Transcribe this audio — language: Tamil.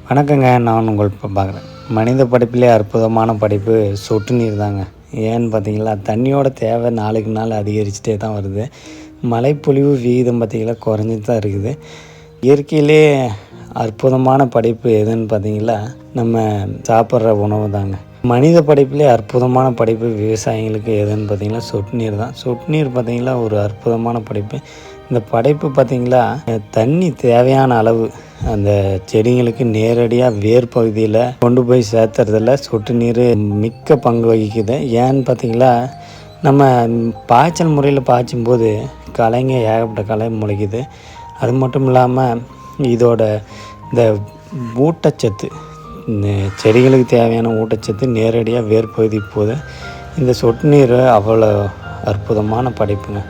வணக்கங்க. நான் உங்கள் இப்போ பார்க்குறேன். மனித படைப்பிலே அற்புதமான படைப்பு சொட்டு நீர் தாங்க. ஏன்னு பார்த்தீங்களா, தண்ணியோட தேவை நாளுக்கு நாள் அதிகரிச்சுட்டே தான் வருது. மழைப்பொழிவு விகிதம் பார்த்தீங்களா குறைஞ்சிட்டு தான் இருக்குது. இயற்கையிலே அற்புதமான படைப்பு எதுன்னு பார்த்தீங்களா, நம்ம சாப்பிட்ற உணவு தாங்க. மனித படைப்பிலே அற்புதமான படைப்பு விவசாயிகளுக்கு எதுன்னு பார்த்தீங்கன்னா சொட்டு நீர் தான். சொட்டு நீர் பார்த்தீங்களா ஒரு அற்புதமான படைப்பு. இந்த படைப்பு பார்த்திங்களா தண்ணி தேவையான அளவு அந்த செடிங்களுக்கு நேரடியாக வேர் பகுதியில் கொண்டு போய் சேர்த்துறதில் சொட்டு நீர் மிக்க பங்கு வகிக்குது. ஏன்னு பார்த்திங்களா, நம்ம பாய்ச்சல் முறையில் பாய்ச்சும்போது களைங்க ஏகப்பட்ட களை முளைக்குது. அது மட்டும் இல்லாமல் இதோட இந்த ஊட்டச்சத்து, இந்த செடிகளுக்கு தேவையான ஊட்டச்சத்து நேரடியாக வேர் பகுதிக்கு போகுது. இந்த சொட்டு நீர் அவ்வளோ அற்புதமான படைப்புங்க.